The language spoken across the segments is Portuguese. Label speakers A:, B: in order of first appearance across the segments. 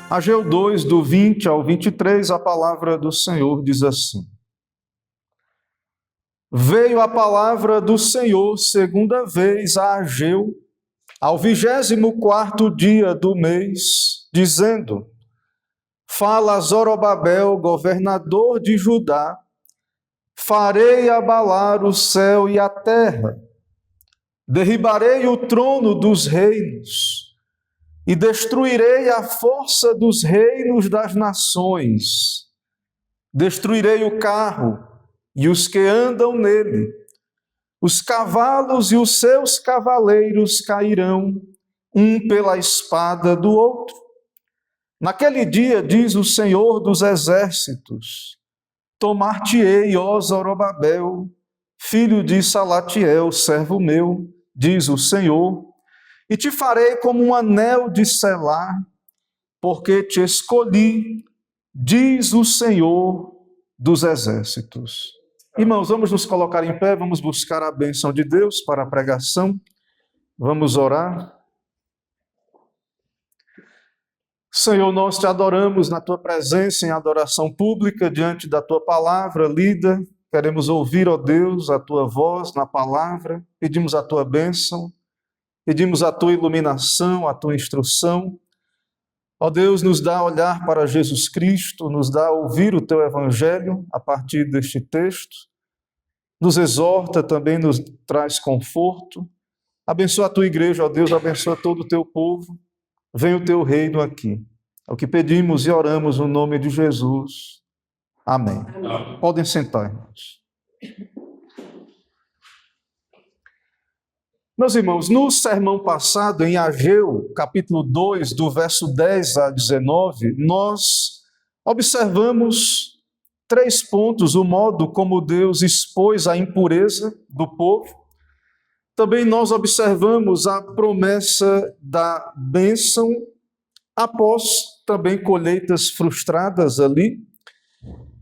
A: Ageu 2, do 20 ao 23, a palavra do Senhor diz assim: Veio a palavra do Senhor segunda vez a Ageu, ao 24º dia do mês, dizendo: Fala a Zorobabel, governador de Judá, farei abalar o céu e a terra, derribarei o trono dos reinos, e destruirei a força dos reinos das nações. Destruirei o carro e os que andam nele. Os cavalos e os seus cavaleiros cairão, um pela espada do outro. Naquele dia, diz o Senhor dos exércitos, tomar-te-ei, ó Zorobabel, filho de Salatiel, servo meu, diz o Senhor, e te farei como um anel de selar, porque te escolhi, diz o Senhor dos exércitos. Irmãos, vamos nos colocar em pé, vamos buscar a bênção de Deus para a pregação, vamos orar. Senhor, nós te adoramos na tua presença em adoração pública, diante da tua palavra lida. Queremos ouvir, ó Deus, a tua voz na palavra, pedimos a tua bênção. Pedimos a tua iluminação, a tua instrução. Ó Deus, nos dá olhar para Jesus Cristo, nos dá ouvir o teu evangelho a partir deste texto. Nos exorta, também nos traz conforto. Abençoa a tua igreja, ó Deus, abençoa todo o teu povo. Venha o teu reino aqui. É o que pedimos e oramos no nome de Jesus. Amém. Amém. Podem sentar, irmãos. Meus irmãos, no sermão passado, em Ageu, capítulo 2, do verso 10 a 19, nós observamos 3 pontos: o modo como Deus expôs a impureza do povo. Também nós observamos a promessa da bênção, após também colheitas frustradas ali.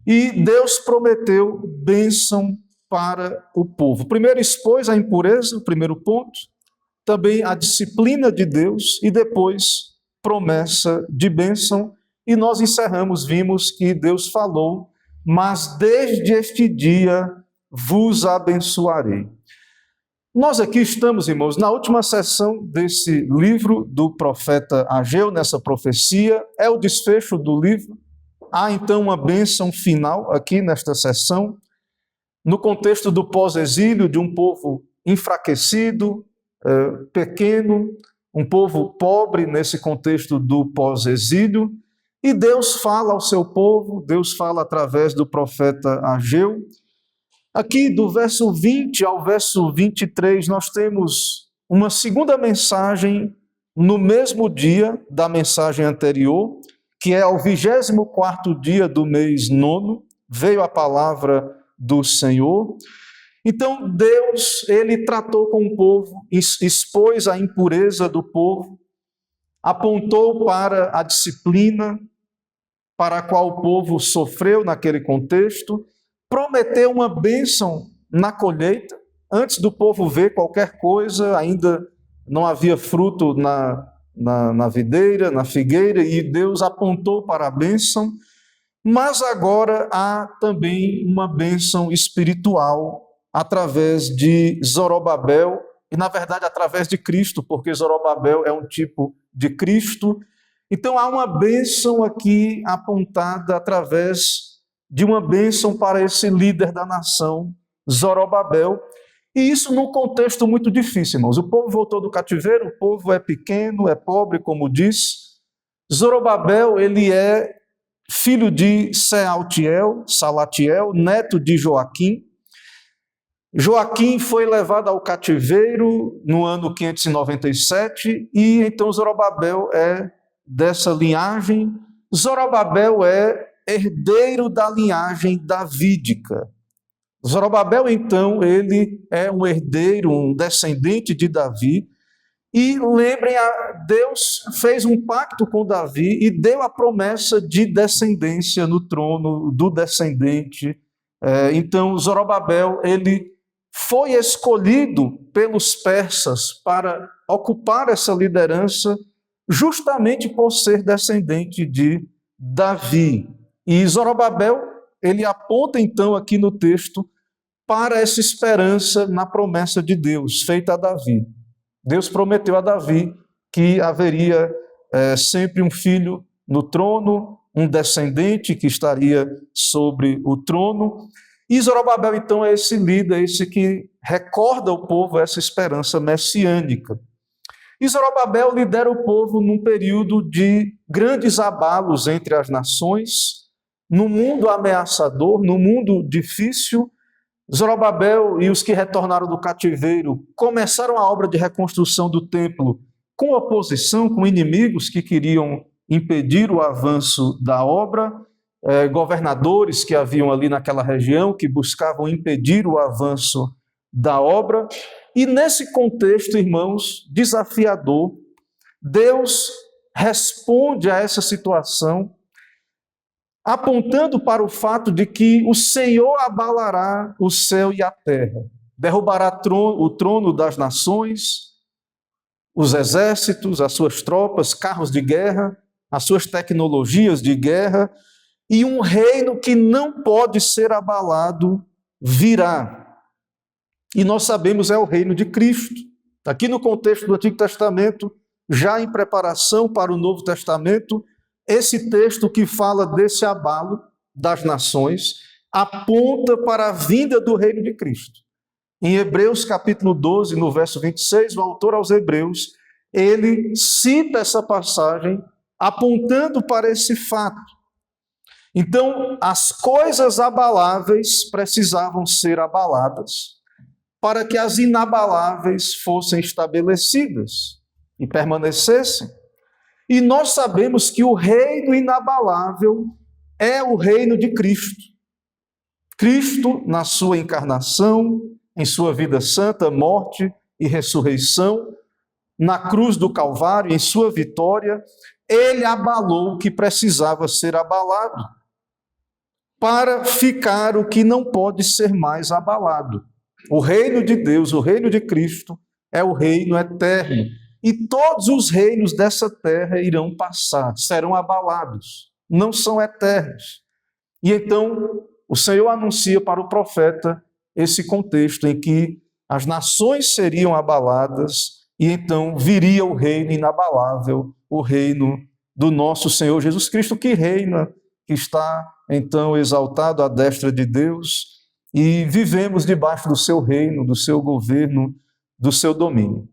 A: E Deus prometeu bênção para o povo. Primeiro expôs a impureza, o primeiro ponto, também a disciplina de Deus e depois promessa de bênção. E nós encerramos, vimos que Deus falou: mas desde este dia vos abençoarei. Nós aqui estamos, irmãos, na última sessão desse livro do profeta Ageu, nessa profecia, é o desfecho do livro. Há então uma bênção final aqui nesta sessão, no contexto do pós-exílio, de um povo enfraquecido, pequeno, um povo pobre nesse contexto do pós-exílio, e Deus fala ao seu povo, Deus fala através do profeta Ageu. Aqui do verso 20 ao verso 23, nós temos uma segunda mensagem no mesmo dia da mensagem anterior, que é ao 24º dia do mês 9, veio a palavra do Senhor. Então Deus, ele tratou com o povo, expôs a impureza do povo, apontou para a disciplina para a qual o povo sofreu naquele contexto, prometeu uma bênção na colheita. Antes do povo ver qualquer coisa, ainda não havia fruto na videira, na figueira, e Deus apontou para a bênção. Mas agora há também uma bênção espiritual através de Zorobabel, e na verdade através de Cristo, porque Zorobabel é um tipo de Cristo. Então há uma bênção aqui apontada através de uma bênção para esse líder da nação, Zorobabel. E isso num contexto muito difícil, irmãos. O povo voltou do cativeiro, o povo é pequeno, é pobre, como disse. Zorobabel, ele é filho de Salatiel, neto de Joaquim. Joaquim foi levado ao cativeiro no ano 597, e então Zorobabel é dessa linhagem. Zorobabel é herdeiro da linhagem davídica. Zorobabel, então, ele é um herdeiro, um descendente de Davi. E lembrem, Deus fez um pacto com Davi e deu a promessa de descendência no trono do descendente. Então, Zorobabel, ele foi escolhido pelos persas para ocupar essa liderança justamente por ser descendente de Davi. E Zorobabel, ele aponta então aqui no texto para essa esperança na promessa de Deus, feita a Davi. Deus prometeu a Davi que haveria sempre um filho no trono, um descendente que estaria sobre o trono. E Zorobabel, então, é esse líder, esse que recorda ao povo essa esperança messiânica. E Zorobabel lidera o povo num período de grandes abalos entre as nações, num mundo ameaçador, num mundo difícil. Zorobabel e os que retornaram do cativeiro começaram a obra de reconstrução do templo com oposição, com inimigos que queriam impedir o avanço da obra, governadores que haviam ali naquela região que buscavam impedir o avanço da obra. E nesse contexto, irmãos, desafiador, Deus responde a essa situação apontando para o fato de que o Senhor abalará o céu e a terra, derrubará o trono das nações, os exércitos, as suas tropas, carros de guerra, as suas tecnologias de guerra, e um reino que não pode ser abalado virá. E nós sabemos é o reino de Cristo. Aqui no contexto do Antigo Testamento, já em preparação para o Novo Testamento, esse texto que fala desse abalo das nações aponta para a vinda do reino de Cristo. Em Hebreus capítulo 12, no verso 26, o autor aos Hebreus, ele cita essa passagem apontando para esse fato. Então, as coisas abaláveis precisavam ser abaladas para que as inabaláveis fossem estabelecidas e permanecessem. E nós sabemos que o reino inabalável é o reino de Cristo. Cristo, na sua encarnação, em sua vida santa, morte e ressurreição, na cruz do Calvário, em sua vitória, ele abalou o que precisava ser abalado, para ficar o que não pode ser mais abalado. O reino de Deus, o reino de Cristo, é o reino eterno. E todos os reinos dessa terra irão passar, serão abalados, não são eternos. E então o Senhor anuncia para o profeta esse contexto em que as nações seriam abaladas e então viria o reino inabalável, o reino do nosso Senhor Jesus Cristo, que reina, que está então exaltado à destra de Deus, e vivemos debaixo do seu reino, do seu governo, do seu domínio.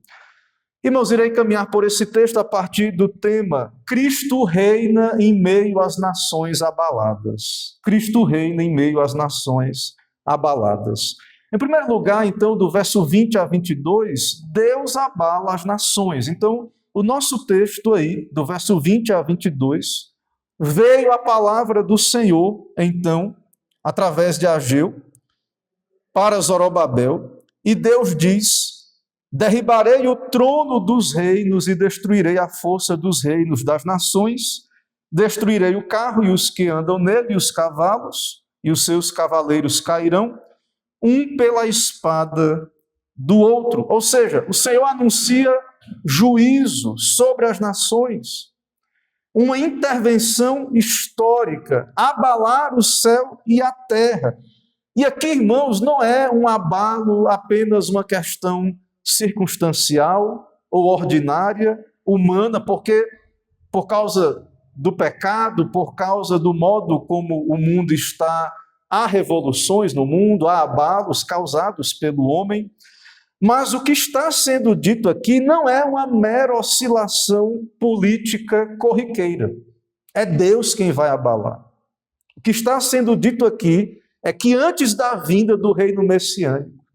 A: Irmãos, irei caminhar por esse texto a partir do tema Cristo reina em meio às nações abaladas. Cristo reina em meio às nações abaladas. Em primeiro lugar, então, do verso 20 a 22, Deus abala as nações. Então, o nosso texto aí, do verso 20 a 22, veio a palavra do Senhor, então, através de Ageu, para Zorobabel, e Deus diz: derribarei o trono dos reinos e destruirei a força dos reinos das nações, destruirei o carro e os que andam nele, e os cavalos, e os seus cavaleiros cairão, um pela espada do outro. Ou seja, o Senhor anuncia juízo sobre as nações, uma intervenção histórica, abalar o céu e a terra. E aqui, irmãos, não é um abalo apenas uma questão circunstancial ou ordinária, humana, porque por causa do pecado, por causa do modo como o mundo está, há revoluções no mundo, há abalos causados pelo homem, mas o que está sendo dito aqui não é uma mera oscilação política corriqueira. É Deus quem vai abalar. O que está sendo dito aqui é que antes da vinda do reino messiânico,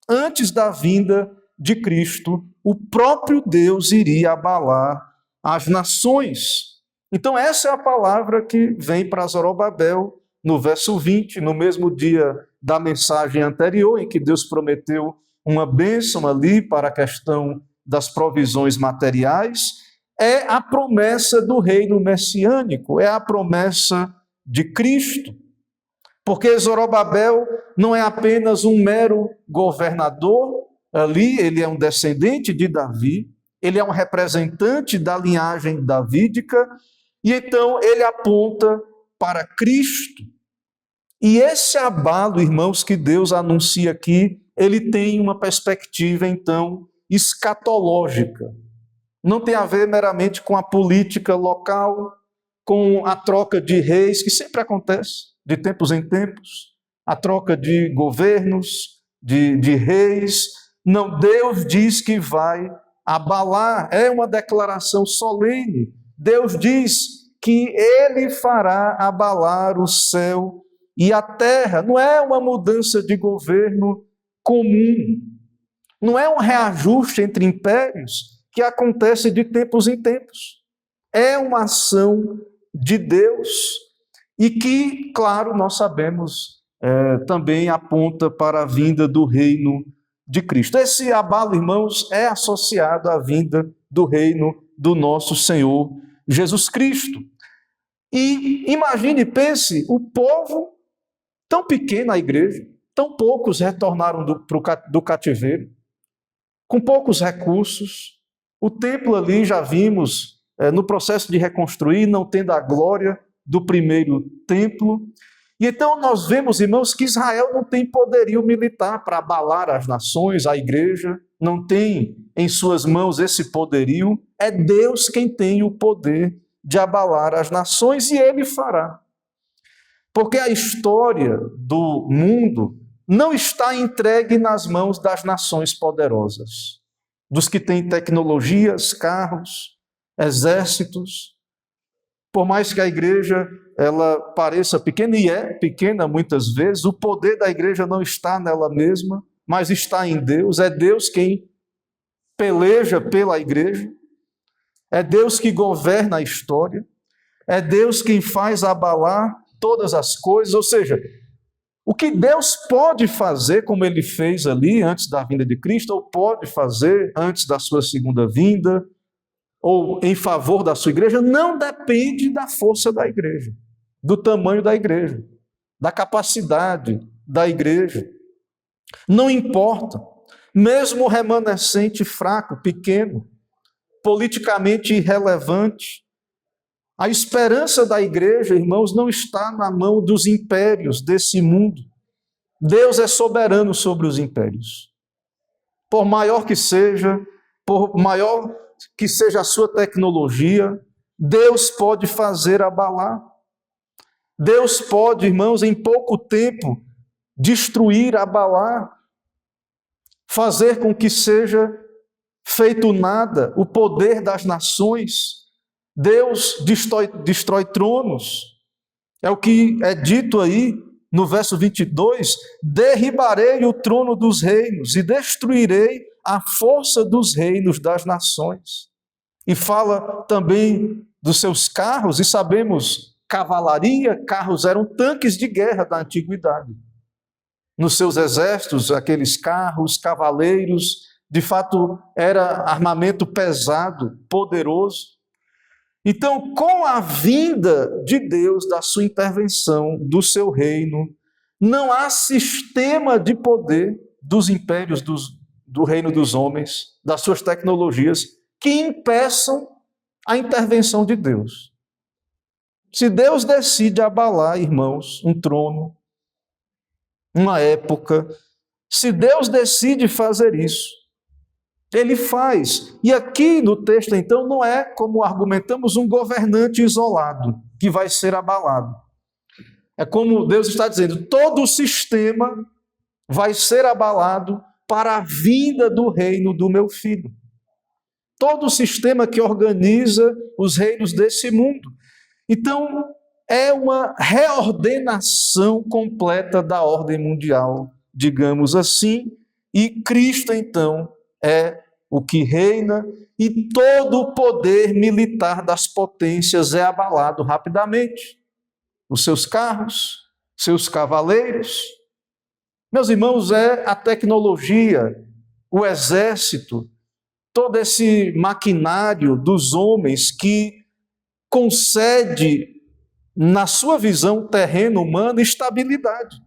A: antes da vinda de Cristo, o próprio Deus iria abalar as nações. Então essa é a palavra que vem para Zorobabel no verso 20, no mesmo dia da mensagem anterior, em que Deus prometeu uma bênção ali para a questão das provisões materiais, é a promessa do reino messiânico, é a promessa de Cristo. Porque Zorobabel não é apenas um mero governador, ali ele é um descendente de Davi, ele é um representante da linhagem davídica, e então ele aponta para Cristo. E esse abalo, irmãos, que Deus anuncia aqui, ele tem uma perspectiva, então, escatológica. Não tem a ver meramente com a política local, com a troca de reis, que sempre acontece, de tempos em tempos, a troca de governos, de reis. Não, Deus diz que vai abalar, é uma declaração solene. Deus diz que ele fará abalar o céu e a terra. Não é uma mudança de governo comum, não é um reajuste entre impérios que acontece de tempos em tempos. É uma ação de Deus e que, claro, nós sabemos, também aponta para a vinda do reino de Cristo. Esse abalo, irmãos, é associado à vinda do reino do nosso Senhor Jesus Cristo. E imagine, pense, o povo, tão pequeno a igreja, tão poucos retornaram do cativeiro, com poucos recursos. O templo ali, já vimos, no processo de reconstruir, não tendo a glória do primeiro templo. E então nós vemos, irmãos, que Israel não tem poderio militar para abalar as nações, a igreja não tem em suas mãos esse poderio. É Deus quem tem o poder de abalar as nações, e ele fará. Porque a história do mundo não está entregue nas mãos das nações poderosas, dos que têm tecnologias, carros, exércitos. Por mais que a igreja ela pareça pequena, e é pequena muitas vezes, o poder da igreja não está nela mesma, mas está em Deus. É Deus quem peleja pela igreja, é Deus que governa a história, é Deus quem faz abalar todas as coisas. Ou seja, o que Deus pode fazer, como ele fez ali antes da vinda de Cristo, ou pode fazer antes da sua segunda vinda, ou em favor da sua igreja, não depende da força da igreja, do tamanho da igreja, da capacidade da igreja. Não importa, mesmo o remanescente fraco, pequeno, politicamente irrelevante, a esperança da igreja, irmãos, não está na mão dos impérios desse mundo. Deus é soberano sobre os impérios. Por maior que seja, por maior que seja a sua tecnologia, Deus pode fazer abalar. Deus pode, irmãos, em pouco tempo, destruir, abalar, fazer com que seja feito nada o poder das nações. Deus destrói tronos. É o que é dito aí no verso 22, derribarei o trono dos reinos e destruirei a força dos reinos das nações. E fala também dos seus carros, e sabemos, cavalaria, carros eram tanques de guerra da antiguidade. Nos seus exércitos, aqueles carros, cavaleiros, de fato era armamento pesado, poderoso. Então, com a vinda de Deus, da sua intervenção, do seu reino, não há sistema de poder dos impérios do reino dos homens, das suas tecnologias, que impeçam a intervenção de Deus. Se Deus decide abalar, irmãos, um trono, uma época, se Deus decide fazer isso, ele faz. E aqui no texto, então, não é, como argumentamos, um governante isolado que vai ser abalado. É como Deus está dizendo, todo o sistema vai ser abalado para a vinda do reino do meu filho. Todo o sistema que organiza os reinos desse mundo. Então, é uma reordenação completa da ordem mundial, digamos assim, e Cristo, então, é o que reina, e todo o poder militar das potências é abalado rapidamente. Os seus carros, seus cavaleiros. Meus irmãos, é a tecnologia, o exército, todo esse maquinário dos homens que concede, na sua visão terrena humana, estabilidade.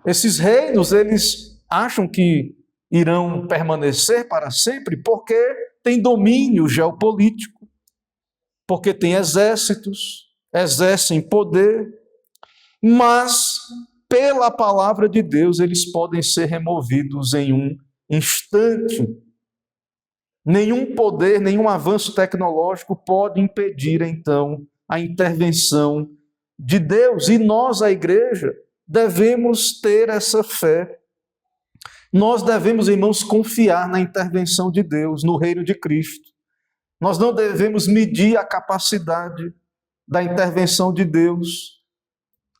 A: Esses reinos, eles acham que irão permanecer para sempre, porque tem domínio geopolítico, porque tem exércitos, exercem poder, mas pela palavra de Deus eles podem ser removidos em um instante. Nenhum poder, nenhum avanço tecnológico pode impedir, então, a intervenção de Deus. E nós, a igreja, devemos ter essa fé. Nós devemos, irmãos, confiar na intervenção de Deus, no reino de Cristo. Nós não devemos medir a capacidade da intervenção de Deus,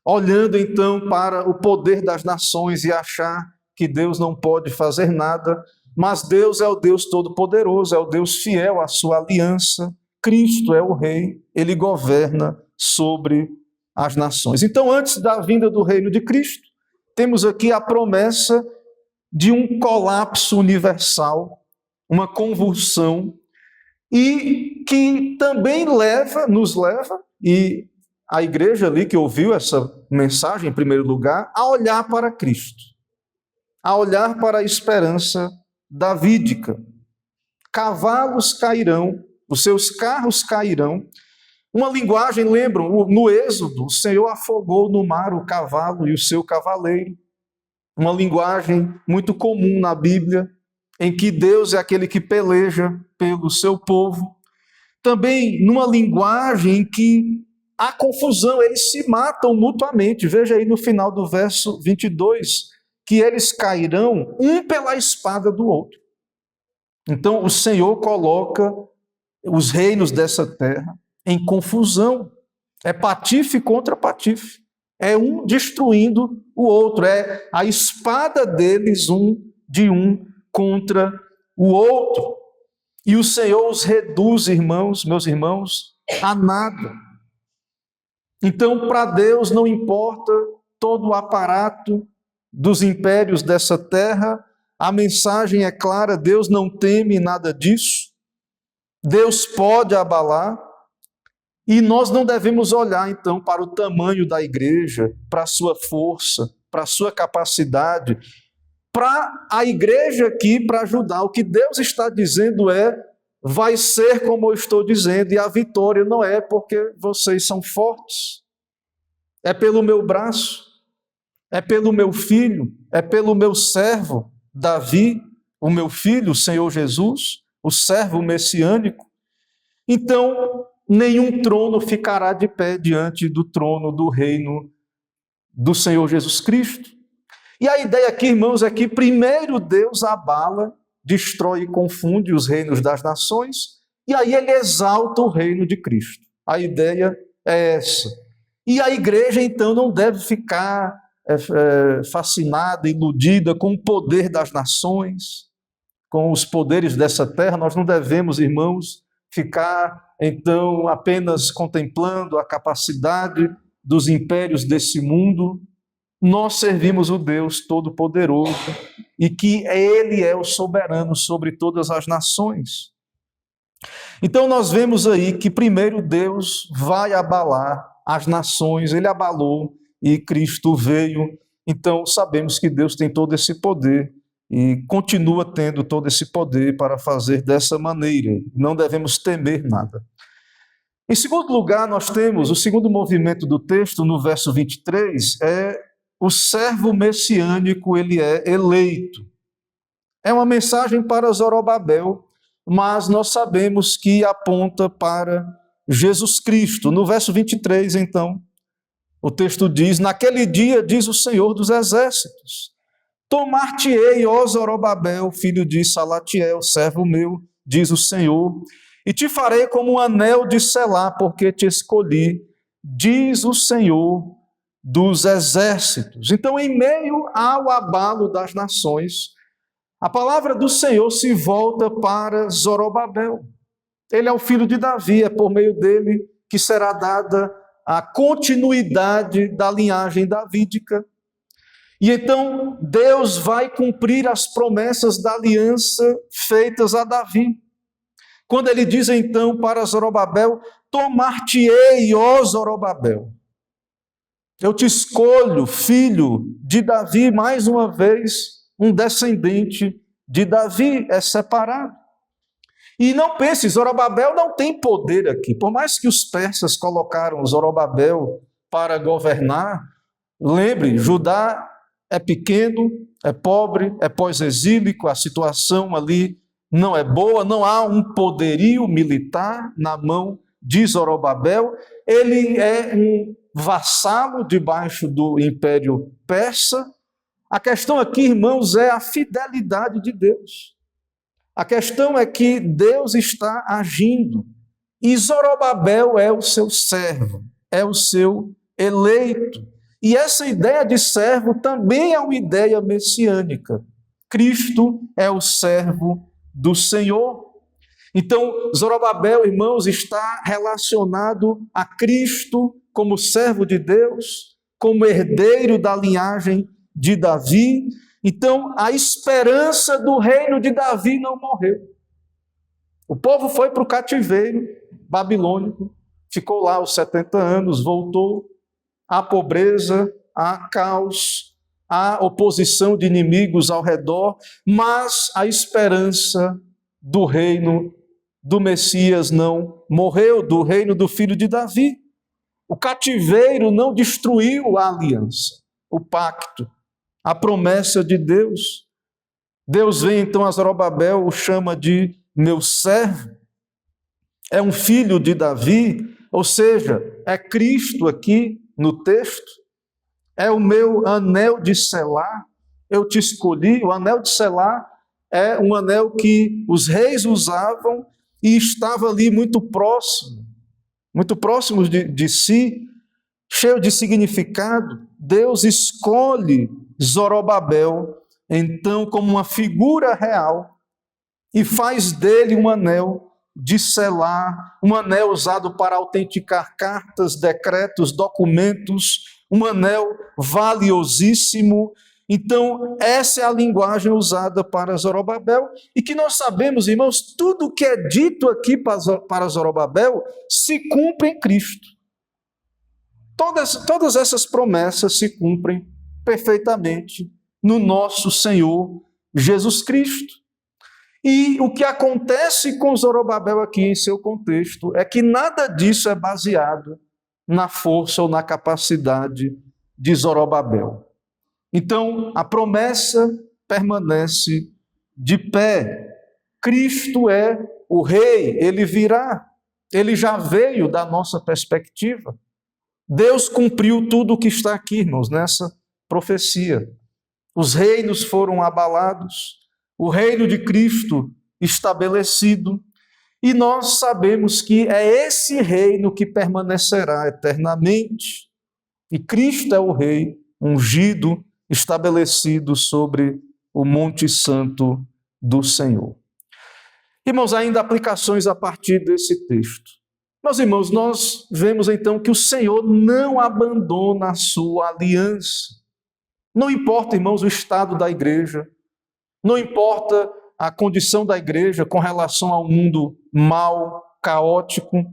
A: olhando então para o poder das nações e achar que Deus não pode fazer nada. Mas Deus é o Deus Todo-Poderoso, é o Deus fiel à sua aliança. Cristo é o Rei, Ele governa sobre as nações. Então, antes da vinda do reino de Cristo, temos aqui a promessa de um colapso universal, uma convulsão, e que também nos leva, e a igreja ali que ouviu essa mensagem em primeiro lugar, a olhar para Cristo, a olhar para a esperança davídica. Cavalos cairão, os seus carros cairão. Uma linguagem, lembram, no Êxodo, o Senhor afogou no mar o cavalo e o seu cavaleiro. Uma linguagem muito comum na Bíblia, em que Deus é aquele que peleja pelo seu povo. Também numa linguagem em que há confusão, eles se matam mutuamente. Veja aí no final do verso 22, que eles cairão um pela espada do outro. Então o Senhor coloca os reinos dessa terra em confusão. É patife contra patife. É um destruindo o outro. É a espada deles, um contra o outro. E o Senhor os reduz, irmãos, meus irmãos, a nada. Então, para Deus não importa todo o aparato dos impérios dessa terra, a mensagem é clara, Deus não teme nada disso. Deus pode abalar, e nós não devemos olhar então para o tamanho da igreja, para a sua força, para a sua capacidade, para a igreja aqui, para ajudar. O que Deus está dizendo vai ser como eu estou dizendo, e a vitória não é porque vocês são fortes, é pelo meu braço, é pelo meu filho, é pelo meu servo Davi, o meu filho, o Senhor Jesus, o servo messiânico. Então, nenhum trono ficará de pé diante do trono do reino do Senhor Jesus Cristo. E a ideia aqui, irmãos, é que primeiro Deus abala, destrói e confunde os reinos das nações, e aí ele exalta o reino de Cristo. A ideia é essa. E a igreja, então, não deve ficar fascinada, iludida com o poder das nações, com os poderes dessa terra. Nós não devemos, irmãos, ficar, então, apenas contemplando a capacidade dos impérios desse mundo. Nós servimos o Deus Todo-Poderoso e que Ele é o soberano sobre todas as nações. Então nós vemos aí que primeiro Deus vai abalar as nações, Ele abalou e Cristo veio. Então sabemos que Deus tem todo esse poder e continua tendo todo esse poder para fazer dessa maneira. Não devemos temer nada. Em segundo lugar, nós temos o segundo movimento do texto, no verso 23, o servo messiânico, ele é eleito. É uma mensagem para Zorobabel, mas nós sabemos que aponta para Jesus Cristo. No verso 23, então, o texto diz: naquele dia, diz o Senhor dos Exércitos, tomar-te-ei, ó Zorobabel, filho de Salatiel, servo meu, diz o Senhor, e te farei como um anel de selar, porque te escolhi, diz o Senhor dos Exércitos. Então, em meio ao abalo das nações, a palavra do Senhor se volta para Zorobabel. Ele é o filho de Davi, é por meio dele que será dada a continuidade da linhagem davídica. E então Deus vai cumprir as promessas da aliança feitas a Davi. Quando ele diz então para Zorobabel: tomar-te-ei, ó Zorobabel. Eu te escolho, filho de Davi, mais uma vez, um descendente de Davi é separado. E não pense, Zorobabel não tem poder aqui. Por mais que os persas colocaram Zorobabel para governar, lembre, Judá é pequeno, é pobre, é pós-exílico, a situação ali não é boa, não há um poderio militar na mão de Zorobabel. Ele é um vassalo debaixo do Império Persa. A questão aqui, irmãos, é a fidelidade de Deus. A questão é que Deus está agindo e Zorobabel é o seu servo, é o seu eleito. E essa ideia de servo também é uma ideia messiânica. Cristo é o servo do Senhor. Então, Zorobabel, irmãos, está relacionado a Cristo como servo de Deus, como herdeiro da linhagem de Davi. Então, a esperança do reino de Davi não morreu. O povo foi para o cativeiro babilônico, ficou lá os 70 anos, voltou. Há pobreza, há caos, há oposição de inimigos ao redor, mas a esperança do reino do Messias não morreu, do reino do filho de Davi. O cativeiro não destruiu a aliança, o pacto, a promessa de Deus. Deus vem então a Zorobabel, o chama de meu servo, é um filho de Davi, ou seja, é Cristo aqui no texto, é o meu anel de selar, eu te escolhi. O anel de selar é um anel que os reis usavam e estava ali muito próximo de si, cheio de significado. Deus escolhe Zorobabel, então, como uma figura real e faz dele um anel de selar, um anel usado para autenticar cartas, decretos, documentos, um anel valiosíssimo. Então, essa é a linguagem usada para Zorobabel, e que nós sabemos, irmãos, tudo o que é dito aqui para Zorobabel se cumpre em Cristo. Todas essas promessas se cumprem perfeitamente no nosso Senhor Jesus Cristo. E o que acontece com Zorobabel aqui em seu contexto é que nada disso é baseado na força ou na capacidade de Zorobabel. Então, a promessa permanece de pé. Cristo é o rei, ele virá, ele já veio da nossa perspectiva. Deus cumpriu tudo o que está aqui, irmãos, nessa profecia. Os reinos foram abalados, o reino de Cristo estabelecido, e nós sabemos que é esse reino que permanecerá eternamente. E Cristo é o rei ungido, estabelecido sobre o Monte Santo do Senhor. Irmãos, ainda aplicações a partir desse texto. Meus irmãos, nós vemos então que o Senhor não abandona a sua aliança. Não importa, irmãos, o estado da igreja, não importa a condição da igreja com relação ao mundo mau, caótico,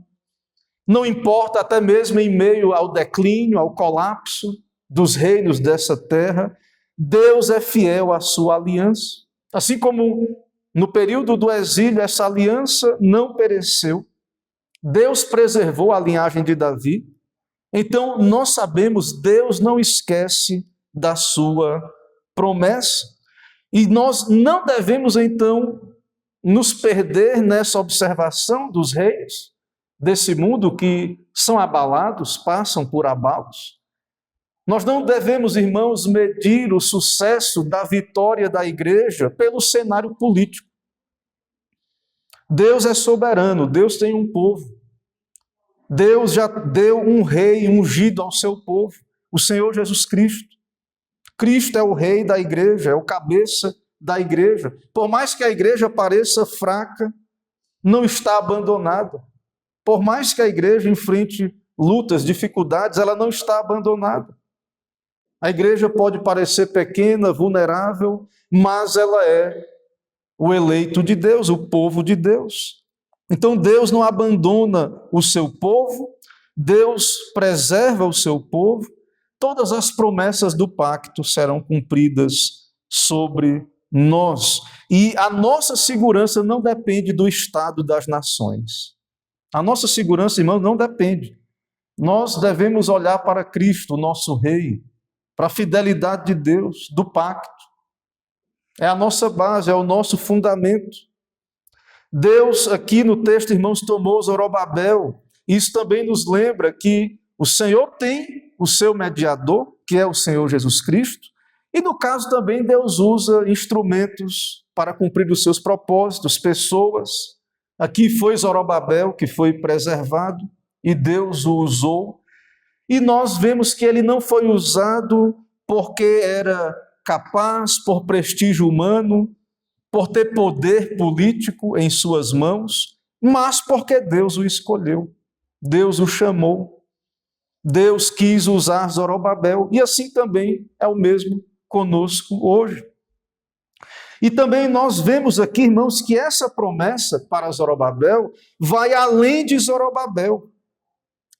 A: não importa até mesmo em meio ao declínio, ao colapso dos reinos dessa terra, Deus é fiel à sua aliança. Assim como no período do exílio essa aliança não pereceu, Deus preservou a linhagem de Davi. Então nós sabemos, Deus não esquece da sua promessa. E nós não devemos, então, nos perder nessa observação dos reis desse mundo que são abalados, passam por abalos. Nós não devemos, irmãos, medir o sucesso da vitória da igreja pelo cenário político. Deus é soberano, Deus tem um povo. Deus já deu um rei ungido ao seu povo, o Senhor Jesus Cristo. Cristo é o rei da igreja, é o cabeça da igreja. Por mais que a igreja pareça fraca, não está abandonada. Por mais que a igreja enfrente lutas, dificuldades, ela não está abandonada. A igreja pode parecer pequena, vulnerável, mas ela é o eleito de Deus, o povo de Deus. Então Deus não abandona o seu povo, Deus preserva o seu povo. Todas as promessas do pacto serão cumpridas sobre nós. E a nossa segurança não depende do estado das nações. A nossa segurança, irmãos, não depende. Nós devemos olhar para Cristo, o nosso Rei, para a fidelidade de Deus, do pacto. É a nossa base, é o nosso fundamento. Deus, aqui no texto, irmãos, tomou Zorobabel. Isso também nos lembra que o Senhor tem o seu mediador, que é o Senhor Jesus Cristo, e no caso também Deus usa instrumentos para cumprir os seus propósitos, pessoas. Aqui foi Zorobabel que foi preservado e Deus o usou. E nós vemos que ele não foi usado porque era capaz, por prestígio humano, por ter poder político em suas mãos, mas porque Deus o escolheu, Deus o chamou, Deus quis usar Zorobabel, e assim também é o mesmo conosco hoje. E também nós vemos aqui, irmãos, que essa promessa para Zorobabel vai além de Zorobabel.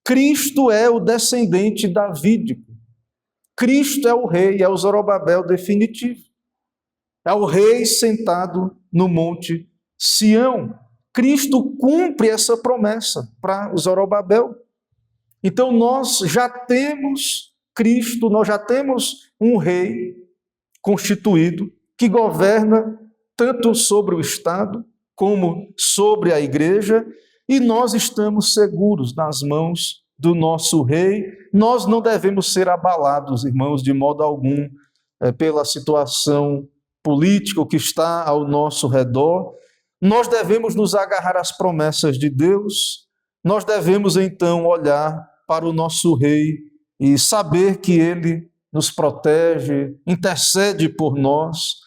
A: Cristo é o descendente davídico. Cristo é o rei, é o Zorobabel definitivo. É o rei sentado no monte Sião. Cristo cumpre essa promessa para Zorobabel. Então nós já temos Cristo, nós já temos um rei constituído que governa tanto sobre o Estado como sobre a igreja, e nós estamos seguros nas mãos do nosso rei. Nós não devemos ser abalados, irmãos, de modo algum, pela situação política que está ao nosso redor. Nós devemos nos agarrar às promessas de Deus, nós devemos então olhar para o nosso rei e saber que ele nos protege, intercede por nós.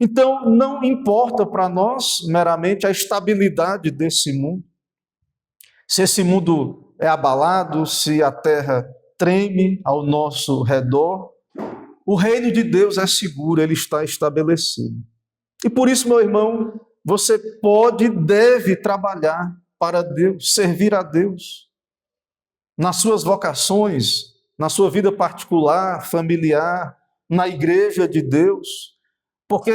A: Então, não importa para nós meramente a estabilidade desse mundo, se esse mundo é abalado, se a terra treme ao nosso redor, o reino de Deus é seguro, ele está estabelecido. E por isso, meu irmão, você pode e deve trabalhar para Deus, servir a Deus, nas suas vocações, na sua vida particular, familiar, na igreja de Deus, porque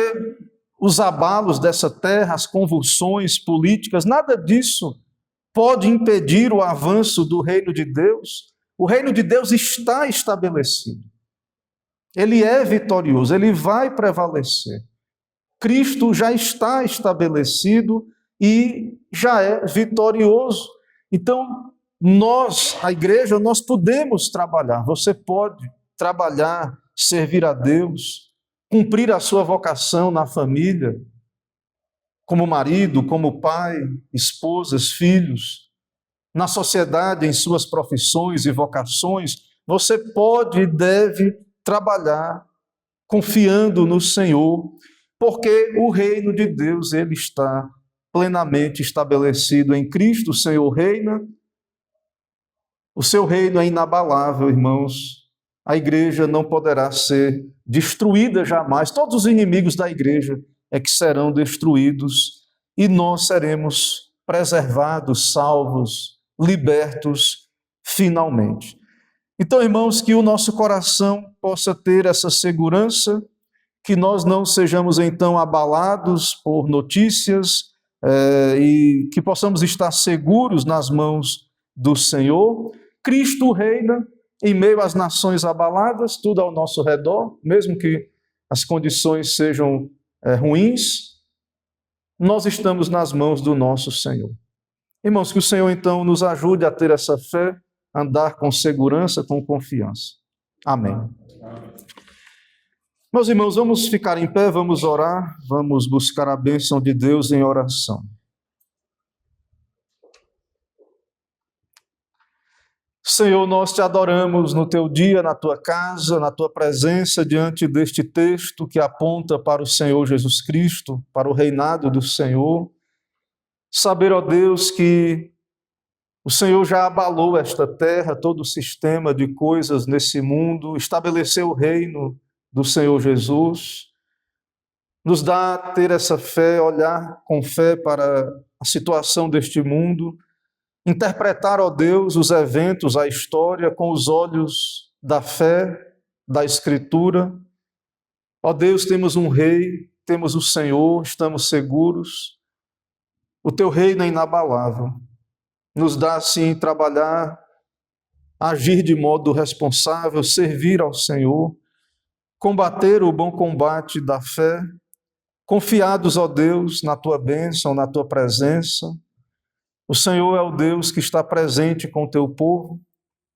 A: os abalos dessa terra, as convulsões políticas, nada disso pode impedir o avanço do reino de Deus. O reino de Deus está estabelecido. Ele é vitorioso, ele vai prevalecer. Cristo já está estabelecido e já é vitorioso. Então, nós, a igreja, nós podemos trabalhar. Você pode trabalhar, servir a Deus, cumprir a sua vocação na família, como marido, como pai, esposas, filhos, na sociedade, em suas profissões e vocações. Você pode e deve trabalhar confiando no Senhor, porque o reino de Deus, ele está plenamente estabelecido em Cristo. O Senhor reina, o seu reino é inabalável, irmãos. A igreja não poderá ser destruída jamais. Todos os inimigos da igreja é que serão destruídos e nós seremos preservados, salvos, libertos finalmente. Então, irmãos, que o nosso coração possa ter essa segurança, que nós não sejamos então abalados por notícias e que possamos estar seguros nas mãos do Senhor. Cristo reina em meio às nações abaladas, tudo ao nosso redor, mesmo que as condições sejam ruins, nós estamos nas mãos do nosso Senhor. Irmãos, que o Senhor então nos ajude a ter essa fé, andar com segurança, com confiança. Amém. Meus irmãos, vamos ficar em pé, vamos orar, vamos buscar a bênção de Deus em oração. Senhor, nós te adoramos no teu dia, na tua casa, na tua presença, diante deste texto que aponta para o Senhor Jesus Cristo, para o reinado do Senhor. Saber, ó Deus, que o Senhor já abalou esta terra, todo o sistema de coisas nesse mundo, estabeleceu o reino do Senhor Jesus. Nos dá a ter essa fé, olhar com fé para a situação deste mundo, interpretar, ó Deus, os eventos, a história com os olhos da fé, da Escritura. Ó Deus, temos um rei temos o Senhor, estamos seguros, o teu reino é inabalável. Nos dá, sim, trabalhar, agir de modo responsável, servir ao Senhor, combater o bom combate da fé, confiados, ó Deus, na tua bênção, na tua presença. O Senhor é o Deus que está presente com o teu povo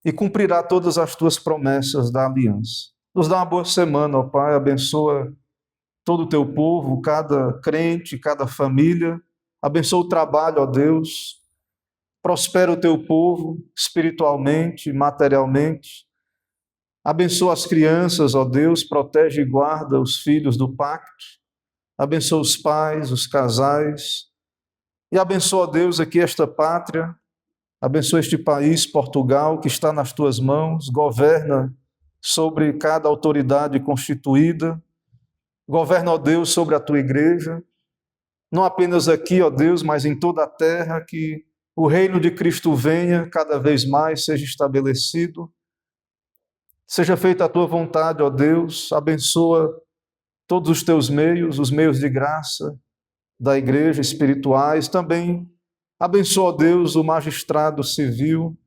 A: e cumprirá todas as tuas promessas da aliança. Nos dá uma boa semana, ó Pai, abençoa todo o teu povo, cada crente, cada família, abençoa o trabalho, ó Deus, prospera o teu povo espiritualmente, materialmente, abençoa as crianças, ó Deus, protege e guarda os filhos do pacto, abençoa os pais, os casais, e abençoa, ó Deus, aqui esta pátria, abençoa este país, Portugal, que está nas tuas mãos, governa sobre cada autoridade constituída, governa, ó Deus, sobre a tua igreja, não apenas aqui, ó Deus, mas em toda a terra, que o reino de Cristo venha cada vez mais, seja estabelecido, seja feita a tua vontade, ó Deus, abençoa todos os teus meios, os meios de graça da igreja, espirituais, também abençoa, ó Deus, o magistrado civil,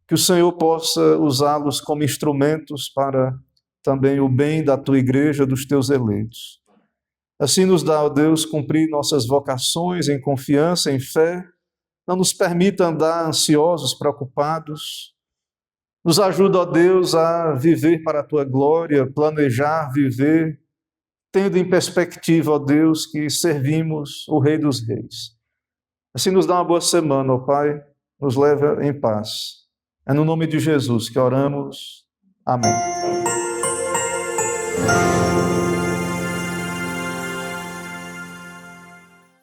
A: que o Senhor possa usá-los como instrumentos para também o bem da tua igreja, dos teus eleitos. Assim nos dá, ó Deus, cumprir nossas vocações em confiança, em fé, não nos permita andar ansiosos, preocupados, nos ajuda, ó Deus, a viver para a tua glória, planejar, viver, tendo em perspectiva, ó Deus, que servimos o Rei dos Reis. Assim nos dá uma boa semana, ó Pai, nos leva em paz. É no nome de Jesus que oramos. Amém.